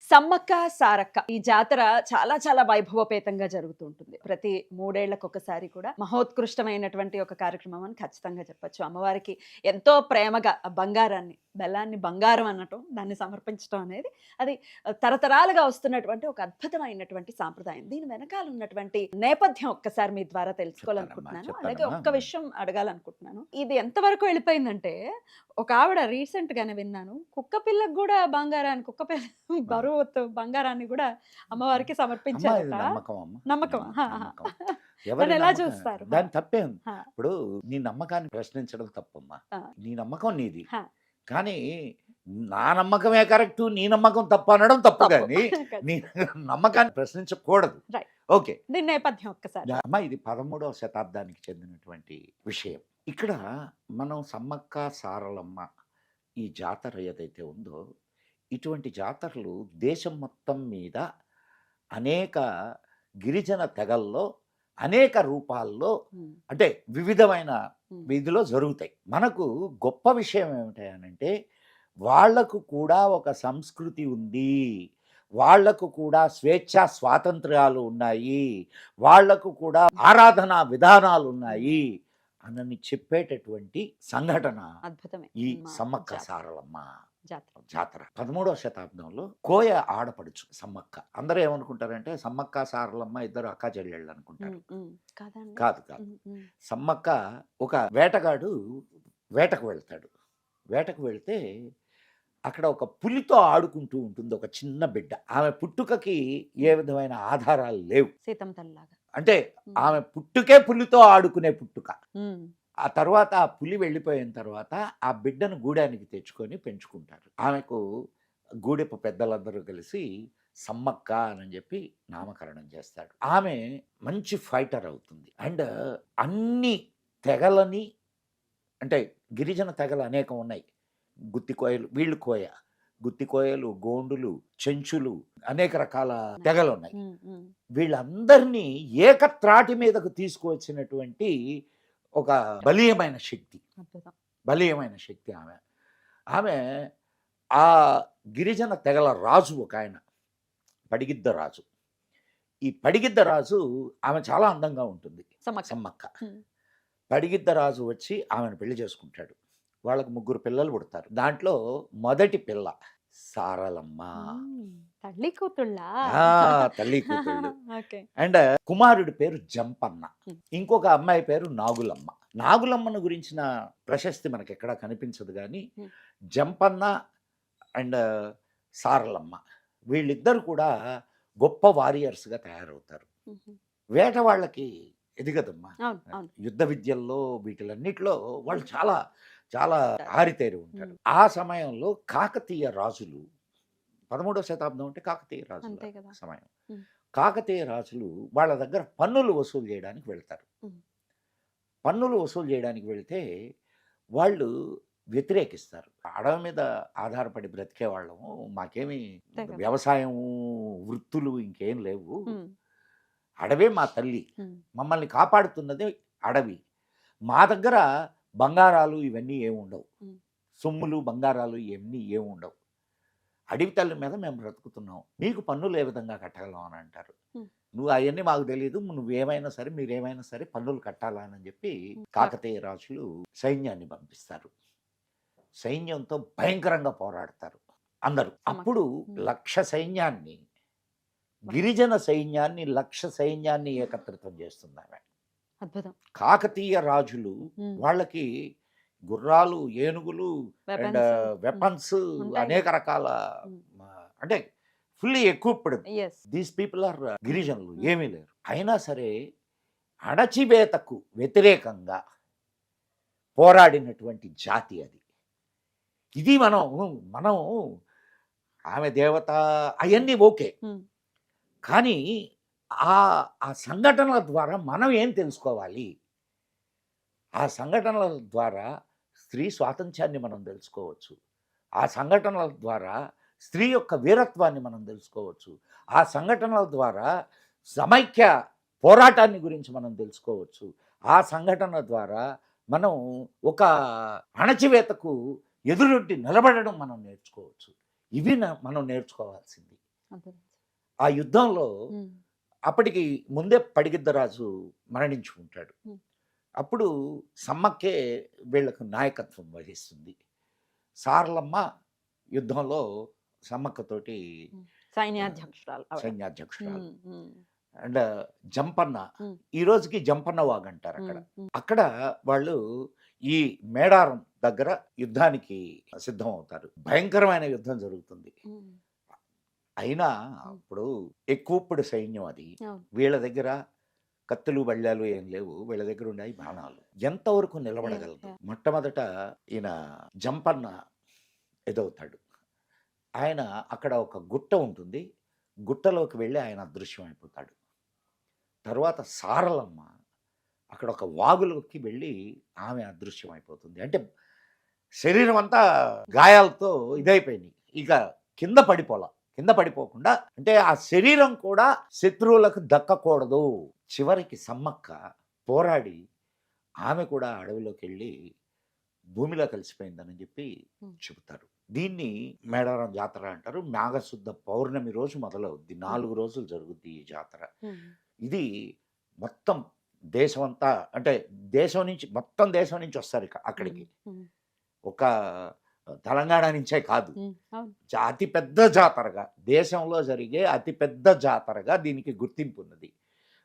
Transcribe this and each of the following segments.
సమ్మక్క సారక్క ఈ జాతర చాలా చాలా వైభవోపేతంగా జరుగుతూ ఉంటుంది. ప్రతి 3 ఏళ్లకొకసారి కూడా మహోత్కృష్టమైనటువంటి ఒక కార్యక్రమం అని ఖచ్చితంగా చెప్పొచ్చు. అమ్మవారికి ఎంతో ప్రేమగా బంగారాన్ని, బెల్లాన్ని బంగారం అనటం, దాన్ని సమర్పించటం అనేది అది తరతరాలుగా వస్తున్నటువంటి ఒక అద్భుతమైనటువంటి సాంప్రదాయం. దీని వెనకాల ఉన్నటువంటి నేపథ్యం ఒక్కసారి మీ ద్వారా తెలుసుకోవాలనుకుంటున్నాను. అలాగే ఒక్క విషయం అడగాలనుకుంటున్నాను. ఇది ఎంతవరకు వెళ్ళిపోయిందంటే ఒక ఆవిడ రీసెంట్ గానే విన్నాను. కుక్క పిల్లకు గూడా కుక్క పిల్ల బరువుతో బంగారాన్ని గూడా అమ్మవారికి అమ్మా, ఇది సమర్పించారట. నమ్మకం అమ్మ. నమ్మకమా? నమ్మకం. ఎవరి దాన్ని ఎలా నమ్మకం చూస్తారు? దాని తప్పే ఉంది. ఆ! ఇప్పుడు నీ నమ్మకాన్ని ప్రశ్నించడం తప్పమ్మా. ఆ! నీ నమ్మకం నీది. ఆ! కానీ నా నమ్మకమే కరెక్టు, నీ నమ్మకం తప్పు అనడం తప్పు తప్పు. గాని నీ నమ్మకాన్ని ప్రశ్నించకూడదు. రైట్. ఓకే. దీని నేపథ్యం ఒక్కసారి. అమ్మ, ఇది 13వ శతాబ్దానికి చెందినటువంటి విషయం. ఇక్కడ మనం సమ్మక్క సారలమ్మ ఈ జాతర ఏదైతే ఉందో, ఇటువంటి జాతరలు దేశం మొత్తం మీద అనేక గిరిజన తెగల్లో అనేక రూపాల్లో హ్మ్. అంటే వివిధమైన హ్మ్. వీధిలో జరుగుతాయి. మనకు గొప్ప విషయం ఏమిటంటే వాళ్లకు కూడా ఒక సంస్కృతి ఉంది, వాళ్లకు కూడా స్వేచ్ఛా స్వాతంత్ర్యాలు ఉన్నాయి, వాళ్లకు కూడా ఆరాధనా విధానాలు ఉన్నాయి అని చెప్పేటటువంటి సంఘటన అద్భుతమే. ఈ మా సమ్మక్క జాతర. సారలమ్మ జాతర. జాతర. 13వ శతాబ్దంలో కోయ ఆడపడుచు సమ్మక్క. అందరూ ఏమనుకుంటారంటే సమ్మక్క సారలమ్మ ఇద్దరు అక్కా చెల్లెళ్ళు అనుకుంటారు. హ్మ్. హ్మ్. కాదండి. కాదు కాదు. హ్మ్. హ్మ్. సమ్మక్క ఒక వేటగాడు వేటకు వెళ్తాడు. వేటకు వెళ్తే అక్కడ ఒక పులితో ఆడుకుంటూ ఉంటుంది ఒక చిన్న బిడ్డ. ఆమె పుట్టుకకి ఏ విధమైన ఆధారాలు లేవు. సీతమ్మ తల్లిలాగా. అంటే హ్మ్. ఆమె పుట్టుకే పులితో ఆడుకునే పుట్టుక. హ్మ్. ఆ తర్వాత ఆ పులి వెళ్ళిపోయిన తర్వాత ఆ బిడ్డను గూడానికి తెచ్చుకొని పెంచుకుంటారు. ఆమెకు గూడెపు పెద్దలందరూ కలిసి సమ్మక్క అని చెప్పి నామకరణం చేస్తాడు. ఆమె మంచి ఫైటర్ అవుతుంది. అండ్ అన్ని తెగలని అంటే గిరిజన తెగలు అనేకం ఉన్నాయి. గుత్తి కోయలు, వీళ్ళు కోయ, గుత్తి కోయలు, గోండులు, చెంచులు, అనేక రకాల తెగలు ఉన్నాయి. హ్మ్. హ్మ్. వీళ్ళందరినీ ఏకత్రాటి మీదకు తీసుకువచ్చినటువంటి ఒక బలీయమైన శక్తి, అద్భుతం. బలీయమైన శక్తి ఆమె. ఆమె ఆ గిరిజన తెగల రాజు ఒక ఆయన, పడిగిద్ద రాజు. ఈ పడిగిద్ద రాజు ఆమె చాలా అందంగా ఉంటుంది. సమ్మక్క. సమ్మక్క. హ్మ్. పడిగిద్ద రాజు వచ్చి ఆమెను పెళ్లి చేసుకుంటాడు. వాళ్ళకు 3 పిల్లలు పుడతారు. దాంట్లో మొదటి పిల్ల సారలమ్మ. హ్మ్. తల్లి కూతుళ్ళా? తల్లి కూతుళ్ళు. ఓకే. అండ్ కుమారుడి పేరు జంపన్న. హ్మ్. ఇంకొక అమ్మాయి పేరు నాగులమ్మ. నాగులమ్మను గురించిన ప్రశస్తి మనకి ఎక్కడా కనిపించదు కానీ హ్మ్. జంపన్న అండ్ సారలమ్మ వీళ్ళిద్దరు కూడా గొప్ప వారియర్స్గా తయారవుతారు. హుహు. వేట వాళ్ళకి ఎదిగదమ్మా. అవును. అవును. యుద్ధ విద్యల్లో వీటిలన్నిటిలో వాళ్ళు చాలా చాలా ఆరితేరి ఉంటారు. హ్మ్. ఆ సమయంలో కాకతీయ రాజులు, 13వ శతాబ్దం అంటే కాకతీయ రాజుల అంతే కదా! సమయం. హ్మ్. కాకతీయ రాజులు వాళ్ళ దగ్గర పన్నులు వసూలు చేయడానికి వెళ్తారు. హ్మ్. పన్నులు వసూలు చేయడానికి వెళ్తే వాళ్ళు వ్యతిరేకిస్తారు. అడవి మీద ఆధారపడి బ్రతికే వాళ్ళము, మాకేమి అంతే కదా! వ్యవసాయము, వృత్తులు ఇంకేం లేవు. హ్మ్. అడవే మా తల్లి. హ్మ్. మమ్మల్ని కాపాడుతున్నది అడవి. మా దగ్గర బంగారాలు ఇవన్నీ ఏముండవు. హ్మ్. సొమ్ములు, బంగారాలు ఇవన్నీ ఏముండవు. అడవి తల్లి మీద మేము బ్రతుకుతున్నాం. మీకు పన్నులు ఏ విధంగా కట్టగలం అని అంటారు. హ్మ్. నువ్వు అవన్నీ మాకు తెలీదు. నువ్వేమైనా సరే, మీరేమైనా సరే పన్నులు కట్టాలా అని చెప్పి హ్మ్. కాకతీయ రాజులు సైన్యాన్ని పంపిస్తారు. సైన్యంతో భయంకరంగా పోరాడతారు అందరూ. సమ్మక్క. అప్పుడు హ్మ్. 1,00,000 సైన్యాన్ని, గిరిజన సైన్యాన్ని, 1,00,000 సైన్యాన్ని ఏకత్రితం చేస్తుందామె. అద్భుతం. కాకతీయ రాజులు హ్మ్. వాళ్ళకి గుర్రాలు, ఏనుగులు అండ్ వెపన్స్. హ్మ్. వెపన్స్ ఉంటాయి అనేక కదా! రకాల హ్మ్. అంటే fully equipped. Yes. These people are గిరిజనులు, హ్మ్. ఏమీ లేరు. అయినా సరే అణచివేతకు వ్యతిరేకంగా పోరాడినటువంటి జాతి అది. ఇది మనం మనం ఆమె దేవత అవన్నీ ఓకే. హ్మ్. కానీ ఆ ఆ సంఘటనల ద్వారా మనం ఏం తెలుసుకోవాలి? ఆ సంఘటనల ద్వారా స్త్రీ స్వాతంత్ర్యాన్ని మనం తెలుసుకోవచ్చు. ఆ సంఘటనల ద్వారా స్త్రీ యొక్క వీరత్వాన్ని మనం తెలుసుకోవచ్చు. ఆ సంఘటనల ద్వారా సమైక్య పోరాటాన్ని గురించి మనం తెలుసుకోవచ్చు. ఆ సంఘటన ద్వారా మనం ఒక అణచివేతకు ఎదురొడ్డి నిలబడడం మనం నేర్చుకోవచ్చు. ఇవి మనం నేర్చుకోవాల్సింది. అదే. ఆ యుద్ధంలో ఉమ్, అప్పటికి ముందే పడిగిద్దరాజు మరణించుకుంటాడు. ఉమ్, అప్పుడు సమ్మక్కే వీళ్ళకు నాయకత్వం వహిస్తుంది. సారలమ్మ యుద్ధంలో సమ్మక్కతోటి ఉమ్. ఆ, సైన్యాధ్యక్షురాలు ఆవిడ. సైన్యాధ్యక్షురాలు. ఉమ్, ఉమ్, అండ్ జంపన్న, ఉమ్, ఈ రోజుకి జంపన్న వాగ్ అంటారు అక్కడ. ఉమ్, ఉమ్, అక్కడ వాళ్ళు ఈ మేడారం దగ్గర యుద్ధానికి సిద్ధం అవుతారు. భయంకరమైన యుద్ధం జరుగుతుంది. ఉమ్, అయినా అప్పుడు ఎక్కువప్పుడు సైన్యం అది. అవును. వీళ్ళ దగ్గర కత్తులు బళ్ళాలు ఏం లేవు, వీళ్ళ దగ్గర ఉన్నాయి బాణాలు. ఎంతవరకు నిలబడగలదు? Yeah. మొట్టమొదట ఈయన జంపన్న ఎదవుతాడు. ఆయన అక్కడ ఒక గుట్ట ఉంటుంది, గుట్టలోకి వెళ్ళి ఆయన అదృశ్యం అయిపోతాడు. తర్వాత సారలమ్మ అక్కడ ఒక వాగులోకి వెళ్ళి ఆమె అదృశ్యం అయిపోతుంది. అంటే శరీరం అంతా గాయాలతో ఇదైపోయింది. ఇక కింద పడిపోలా. కింద పడిపోకుండా అంటే ఆ శరీరం కూడా శత్రువులకు దక్కకూడదు. చివరికి సమ్మక్క పోరాడి ఆమె కూడా అడవిలోకి వెళ్ళి భూమిలో కలిసిపోయిందని చెప్పి చెబుతారు. దీన్ని మేడారం జాతర అంటారు. మాఘశుద్ధ పౌర్ణమి రోజు మొదలవుద్ది. 4 రోజులు జరుగుద్ది ఈ జాతర. ఉమ్, ఇది మొత్తం దేశమంతా, అంటే మొత్తం దేశం నుంచి వస్తారు అక్కడికి. ఉమ్, ఒక తెలంగాణ నుంచే కాదు, ఉమ్, అవును. అతి పెద్ద జాతరగా, దేశంలో జరిగే అతి పెద్ద జాతరగా దీనికి గుర్తింపు ఉన్నది.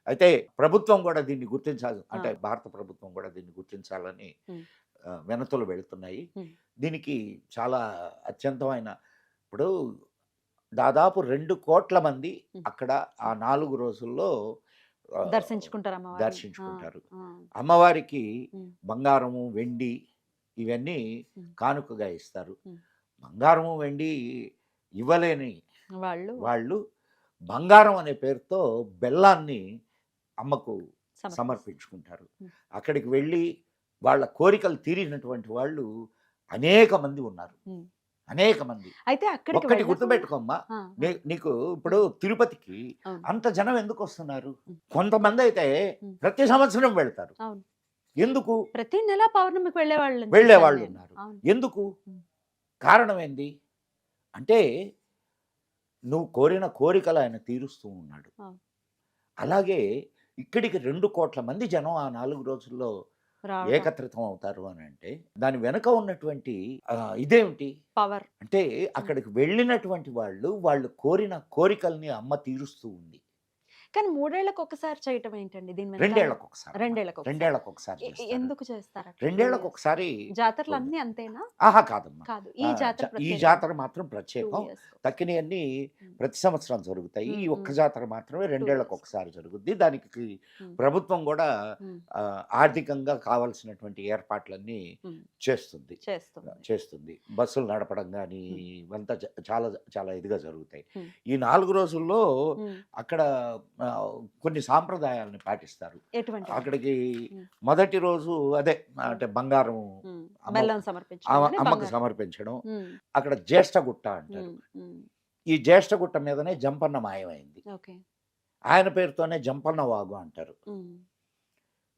అయితే ప్రభుత్వం కూడా దీన్ని గుర్తించాలి, అంటే భారత ప్రభుత్వం కూడా దీన్ని గుర్తించాలని ఉమ్, వినతులు వెళుతున్నాయి. ఉమ్, దీనికి చాలా అత్యంతమైన, ఇప్పుడు దాదాపు 2 కోట్ల మంది అక్కడ ఆ 4 రోజుల్లో దర్శించుకుంటారు అమ్మవారిని. దర్శించుకుంటారు. ఆ, అమ్మవారికి ఉమ్, బంగారము, వెండి ఇవన్నీ ఉమ్, కానుకగా ఇస్తారు. ఉమ్. బంగారము, వెండి ఇవ్వలేని వాళ్ళు వాళ్ళు బంగారం అనే పేరుతో బెల్లాన్ని అమ్మకు సమర్పిస్తారు. సమర్పించుకుంటారు. ఉమ్. అక్కడికి వెళ్ళి వాళ్ళ కోరికలు తీరినటువంటి వాళ్ళు అనేక మంది ఉన్నారు. ఉమ్. అనేక మంది. అయితే అక్కడికి ఒక్కటి వెళ్ళకుండా- గుర్తుపెట్టుకోమ్మా, ఆ, నీకు ఇప్పుడు తిరుపతికి అవును. అంత జనం ఎందుకు వస్తున్నారు? ఉమ్. కొంతమంది అయితే ఉమ్. ప్రతి సంవత్సరం వెళ్తారు. అవును. ఎందుకు? ప్రతి నెల పౌర్ణమికి వెళ్ళేవాళ్ళు వెళ్ళేవాళ్ళు ఉన్నారు. అవును. ఎందుకు? ఉమ్. కారణం ఏంది అంటే, నువ్వు కోరిన కోరికలు ఆయన తీరుస్తూ ఉన్నాడు. అవును. అలాగే ఇక్కడికి 2 కోట్ల మంది జనం ఆ 4 రోజుల్లో రావడం. ఏకత్రితం అవుతారు అని అంటే దాని వెనుక ఉన్నటువంటి ఇదేమిటి పవర్. అంటే, అక్కడికి వెళ్ళినటువంటి వాళ్ళు కోరిన కోరికల్ని అమ్మ తీరుస్తూ ఉంది. కానీ 3 ఏళ్లకు ఒకసారి చేయటం ఏంటండి దీని వెనకాల? 2 ఏళ్లకు ఒకసారి. 2 ఏళ్లకు ఒకసారి. 2 ఏళ్లకు ఒకసారి చేస్తారు. ఎందుకు చేస్తారు అట్లా? 2 ఏళ్లకు ఒకసారి. జాతరలు అన్ని అంతేనా? ఆహా, కాదమ్మా. కాదు, ఈ జాతర ఈ ప్రత్యేకం. జాతర మాత్రం 2 ప్రత్యేకం. years. తక్కినవన్నీ ప్రతి సంవత్సరం జరుగుతాయి. ఈ ఒక్క జాతర మాత్రమే 2 ఏళ్లకు ఒకసారి జరుగుద్ది. దానికి ప్రభుత్వం కూడా ఆర్థికంగా కావాల్సినటువంటి ఏర్పాట్లన్నీ చేస్తుంది. చేస్తుంది. బస్సులు నడపడం కానీ ఇవంతా చాలా చాలా ఇదిగా జరుగుతాయి. ఈ 4 రోజుల్లో అక్కడ కొన్ని సాంప్రదాయాలను పాటిస్తారు. ఎటువంటి? అక్కడికి మొదటి రోజు అదే, అంటే బంగారం బెల్లం అమ్మకు సమర్పించడం. అక్కడ జ్యేష్ఠగుట్ట అంటారు. ఈ జ్యేష్ఠగుట్ట మీదనే జంపన్న మాయమైంది. ఓకే. ఆయన పేరుతోనే జంపన్న వాగు అంటారు.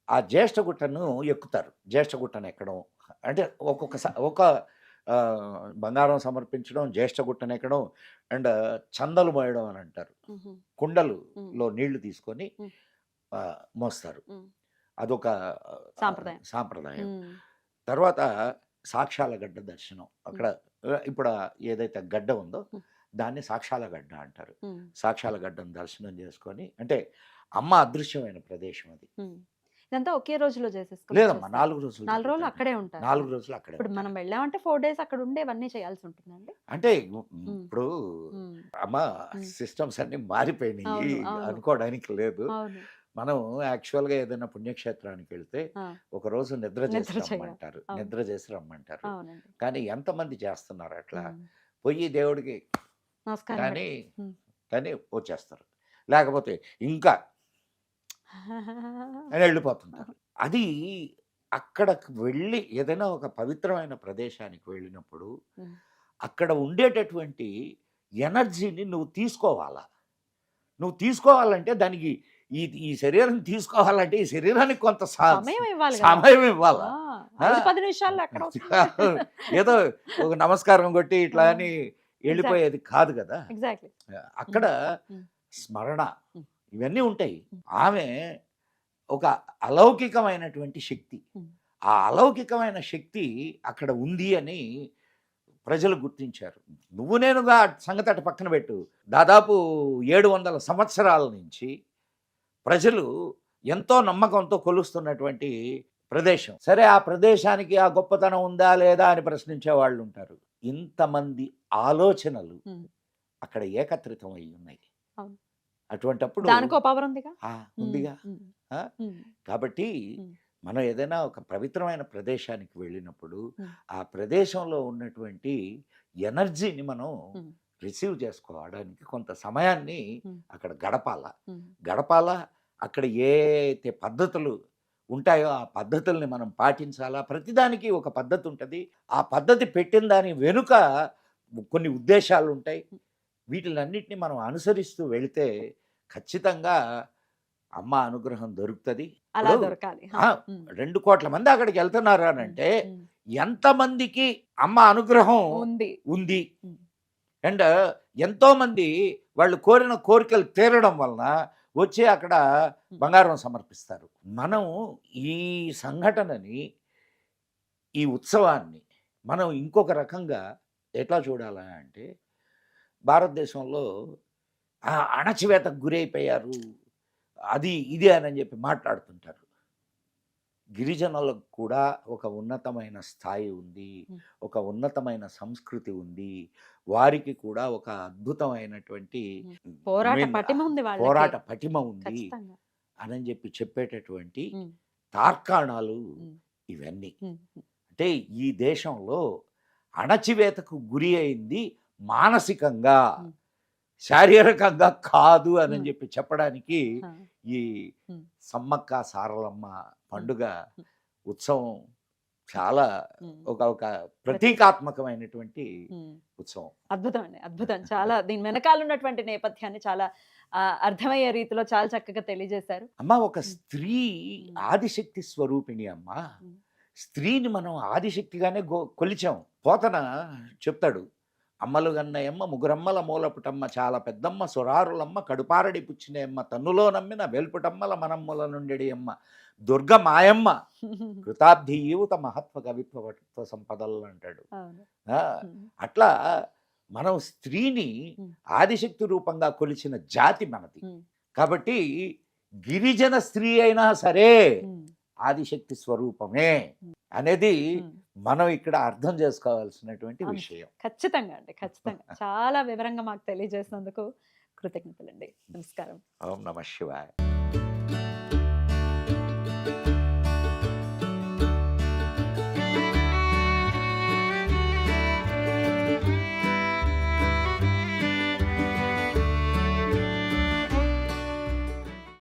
ఆ జ్యేష్ఠగుట్టను ఎక్కుతారు. జ్యేష్ఠగుట్టను ఎక్కడం అంటే ఒక బంగారం సమర్పించడం, జ్యేష్ఠగుట్టను ఎక్కడం, అండ్ చందలు మోయడం అని అంటారు. కుండలులో నీళ్లు తీసుకొని మోస్తారు. అదొక సాంప్రదాయం. తర్వాత సాక్షాల గడ్డ దర్శనం. అక్కడ ఇప్పుడు ఏదైతే గడ్డ ఉందో దాన్ని సాక్షాల గడ్డ అంటారు. సాక్షాల గడ్డను దర్శనం చేసుకొని, అంటే అమ్మ అదృశ్యమైన ప్రదేశం అది. ఇదంతా ఒకే రోజులో చేసేసుకోవాలి? లేదమ్మా, 4 రోజులు. 4 రోజులు అక్కడే ఉంటారు. 4 రోజులు అక్కడే. ఇప్పుడు మనం వెళ్ళామంటే 4 days అక్కడ ఉండేవన్నీ చేయాల్సి ఉంటుందండి. అంటే ఇప్పుడు అమ్మ సిస్టమ్స్ అన్ని మారిపోయినాయి అనుకోవడానికి లేదు. మనం యాక్చువల్గా ఏదైనా పుణ్యక్షేత్రానికి వెళ్తే ఒక రోజు నిద్ర చేసి రమ్మంటారు, నిద్ర చేసి రమ్మంటారు. కానీ ఎంతమంది చేస్తున్నారు అట్లా? పోయి దేవుడికి కానీ వచ్చేస్తారు, లేకపోతే ఇంకా అని వెళ్ళిపోతుంటారు. అది అక్కడికి వెళ్ళి ఏదైనా ఒక పవిత్రమైన ప్రదేశానికి వెళ్ళినప్పుడు అక్కడ ఉండేటటువంటి ఎనర్జీని నువ్వు తీసుకోవాలా. నువ్వు తీసుకోవాలంటే దానికి ఈ శరీరం తీసుకోవాలంటే ఈ శరీరానికి కొంత సమయం ఇవ్వాలా. 10 నిమిషాల్లో అక్కడ ఏదో ఒక నమస్కారం కొట్టి ఇట్లా అని వెళ్ళిపోయేది కాదు కదా. ఎగ్జాక్ట్లీ. అక్కడ Mm. స్మరణ Mm. ఇవన్నీ ఉంటాయి. Mm. ఆమె ఒక అలౌకికమైనటువంటి శక్తి. Mm. ఆ అలౌకికమైన శక్తి అక్కడ ఉంది అని ప్రజలు గుర్తించారు. నువ్వు నేనుగా సంగతి అటు పక్కన పెట్టు. దాదాపు 700 సంవత్సరాల నుంచి ప్రజలు ఎంతో నమ్మకంతో కొలుస్తున్నటువంటి ప్రదేశం. సరే, ఆ ప్రదేశానికి ఆ గొప్పతనం ఉందా లేదా అని ప్రశ్నించే వాళ్ళు ఉంటారు. ఇంతమంది ఆలోచనలు Mm. అక్కడ ఏకత్రితం అయి ఉన్నాయి. అవును. అటువంటప్పుడు దానికో పవర్ ఉందిగా. ఉందిగా. Mm. ఆ? Mm. కాబట్టి Mm. మనం ఏదైనా ఒక పవిత్రమైన ప్రదేశానికి వెళ్ళినప్పుడు Mm. ఆ ప్రదేశంలో ఉన్నటువంటి ఎనర్జీని మనం Mm. రిసీవ్ చేసుకోవడానికి కొంత సమయాన్ని Mm. అక్కడ గడపాల. Mm. గడపాల. అక్కడ ఏ అయితే పద్ధతులు ఉంటాయో ఆ పద్ధతుల్ని మనం పాటించాలా. ప్రతిదానికి ఒక పద్ధతి ఉంటుంది. ఆ పద్ధతి పెట్టిన దాని వెనుక కొన్ని ఉద్దేశాలు ఉంటాయి. వీటిలన్నిటిని మనం అనుసరిస్తూ వెళితే ఖచ్చితంగా అమ్మ అనుగ్రహం దొరుకుతుంది. అలా ఇప్పుడు దొరకాలి. 2 కోట్ల మంది అక్కడికి వెళ్తున్నారు అని అంటే Mm. ఎంతమందికి అమ్మ అనుగ్రహం ఉంది. ఉంది. Mm. అండ్ ఎంతోమంది వాళ్ళు కోరిన కోరికలు తీరడం వలన వచ్చి అక్కడ బంగారం సమర్పిస్తారు. మనం ఈ సంఘటనని, ఈ ఉత్సవాన్ని మనం ఇంకొక రకంగా ఎట్లా చూడాలా అంటే, భారతదేశంలో అణచివేతకు గురైపోయారు, అది ఇది అని చెప్పి మాట్లాడుతుంటారు. గిరిజనులకు కూడా ఒక ఉన్నతమైన స్థాయి ఉంది, ఒక ఉన్నతమైన సంస్కృతి ఉంది. వారికి కూడా ఒక అద్భుతమైనటువంటి పోరాట మెయిన్ పటిమ ఉంది వాళ్ళకి. పోరాట పటిమ ఉంది ఖచ్చితంగా. అని చెప్పి చెప్పేటటువంటి Mm. తార్కాణాలు Mm. ఇవన్నీ. Mm. అంటే ఈ దేశంలో అణచివేతకు గురి అయింది మానసికంగా, Mm. శారీరకంగా కాదు అని Mm. చెప్పి చెప్పడానికి Ah. ఈ Mm. సమ్మక్క సారలమ్మ పండుగ ఉత్సవం చాలా Mm. ఒక ప్రతీకాత్మకమైనటువంటి Mm. ఉత్సవం. అద్భుతం అండి, అద్భుతం. చాలా దీని వెనకాల ఉన్నటువంటి నేపథ్యాన్ని చాలా అర్థమయ్యే రీతిలో చాలా చక్కగా తెలియజేశారు. అమ్మ, ఒక స్త్రీ Mm. ఆదిశక్తి స్వరూపిణి అమ్మ. Mm. స్త్రీని మనం ఆదిశక్తిగానే కొలిచాం. పోతన చెప్తాడు, అమ్మలు గన్నయమ్మ ముగురమ్మల మూలపుటమ్మ చాలా పెద్దమ్మ సురారులమ్మ కడుపారడి పుచ్చినయమ్మ తన్నులో నమ్మిన వెల్పుటమ్మల మనమ్ముల నుండెడి అమ్మ దుర్గ మాయమ్మ కృతాబ్ధి యువత మహత్వ కవిత్వ వటుత్వ సంపదలు అంటాడు. అవును. ఆ, అట్లా మనం స్త్రీని Mm. ఆదిశక్తి రూపంగా కొలిచిన జాతి మనది. Mm. కాబట్టి గిరిజన స్త్రీ అయినా సరే Mm. ఆదిశక్తి స్వరూపమే అనేది Mm. మనం ఇక్కడ అర్థం చేసుకోవాల్సినటువంటి అవును. విషయం. ఖచ్చితంగా అండి, ఖచ్చితంగా. చాలా వివరంగా మాకు తెలియజేసినందుకు కృతజ్ఞతలండి. నమస్కారం. ఓం నమః శివాయ.